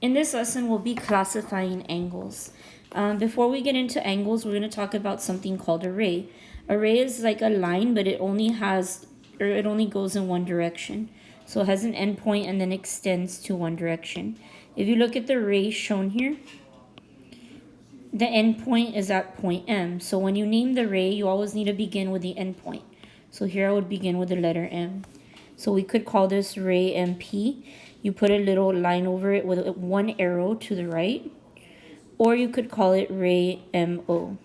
In this lesson, we'll be classifying angles. Before we get into angles, we're going to talk about something called a ray. A ray is like a line, but it only goes in one direction. So it has an endpoint and then extends to one direction. If you look at the ray shown here, the endpoint is at point M. So when you name the ray, you always need to begin with the endpoint. So here I would begin with the letter M. So we could call this ray MP. You put a little line over it with one arrow to the right. Or you could call it ray MO.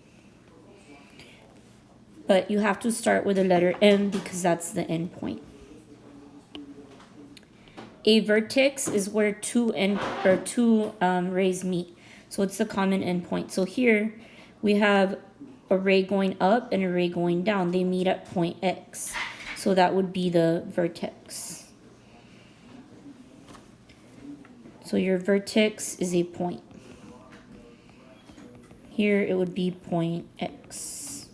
But you have to start with the letter M because that's the endpoint. A vertex is where two rays meet. So it's the common endpoint. So here we have a ray going up and a ray going down. They meet at point X. So that would be the vertex. So your vertex is a point. Here it would be point X.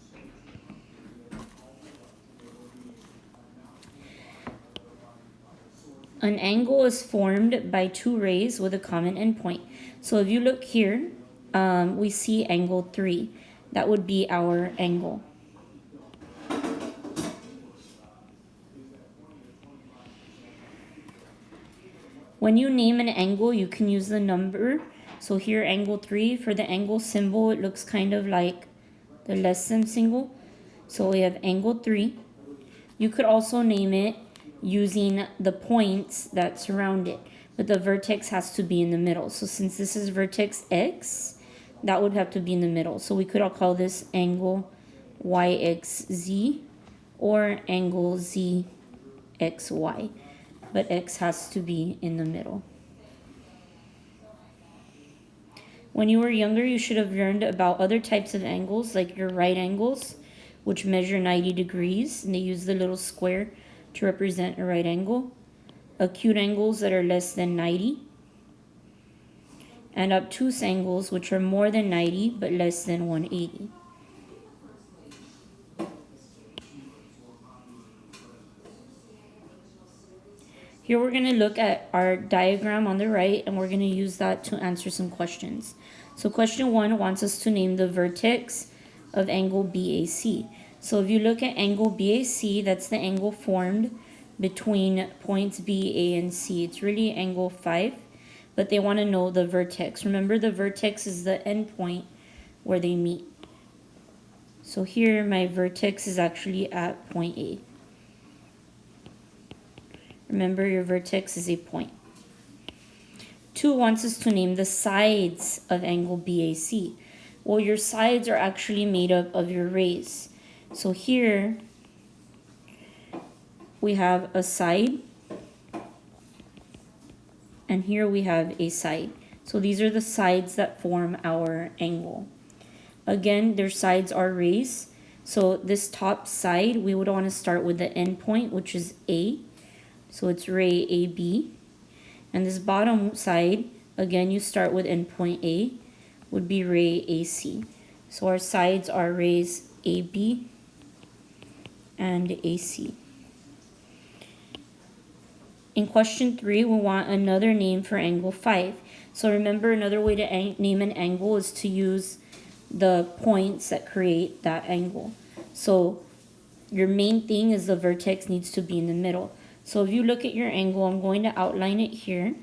An angle is formed by two rays with a common endpoint. So if you look here, we see angle 3. That would be our angle. When you name an angle, you can use the number. So here, angle 3, for the angle symbol, it looks kind of like the less than symbol. So we have angle 3. You could also name it using the points that surround it, but the vertex has to be in the middle. So since this is vertex X, that would have to be in the middle. So we could all call this angle YXZ or angle ZXY, but X has to be in the middle. When you were younger, you should have learned about other types of angles, like your right angles, which measure 90 degrees, and they use the little square to represent a right angle. Acute angles that are less than 90. And obtuse angles, which are more than 90, but less than 180. Here we're going to look at our diagram on the right, and we're going to use that to answer some questions. So question 1 wants us to name the vertex of angle BAC. So if you look at angle BAC, that's the angle formed between points B, A, and C. It's really angle 5, but they want to know the vertex. Remember, the vertex is the endpoint where they meet. So here my vertex is actually at point A. Remember, your vertex is a point. 2 wants us to name the sides of angle BAC. Well, your sides are actually made up of your rays. So here we have a side, and here we have a side. So these are the sides that form our angle. Again, their sides are rays. So this top side, we would want to start with the endpoint, which is A. So it's ray AB. And this bottom side, again, you start with endpoint A, would be ray AC. So our sides are rays AB and AC. In question 3, we want another name for angle 5. So remember, another way to name an angle is to use the points that create that angle. So your main thing is the vertex needs to be in the middle. So if you look at your angle, I'm going to outline it here.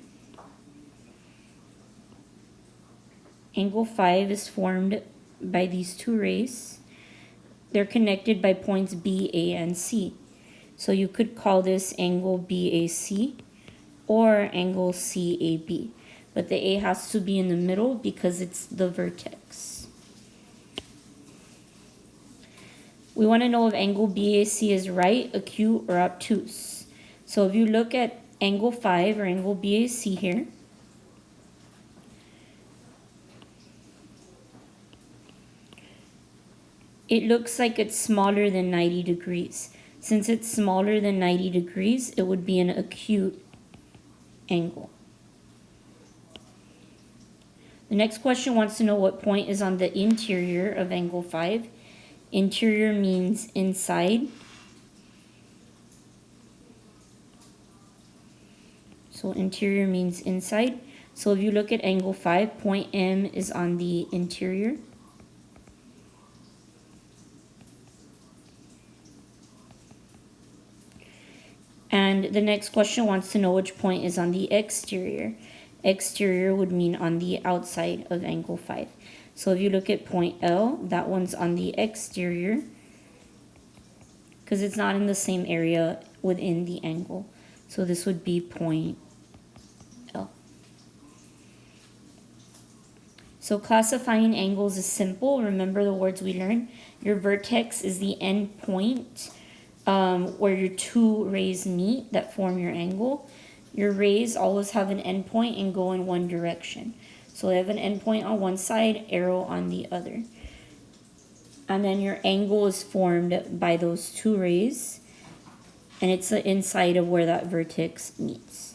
Angle 5 is formed by these two rays. They're connected by points B, A, and C. So you could call this angle BAC or angle CAB. But the A has to be in the middle because it's the vertex. We want to know if angle BAC is right, acute, or obtuse. So if you look at angle 5 or angle BAC here, it looks like it's smaller than 90 degrees. Since it's smaller than 90 degrees, it would be an acute angle. The next question wants to know what point is on the interior of angle 5. Interior means inside. So interior means inside. So if you look at angle 5, point M is on the interior. And the next question wants to know which point is on the exterior. Exterior would mean on the outside of angle 5. So if you look at point L, that one's on the exterior because it's not in the same area within the angle. So this would be point L. So classifying angles is simple. Remember the words we learned. Your vertex is the end point where your two rays meet that form your angle. Your rays always have an endpoint and go in one direction. So they have an endpoint on one side, arrow on the other. And then your angle is formed by those two rays, and it's the inside of where that vertex meets.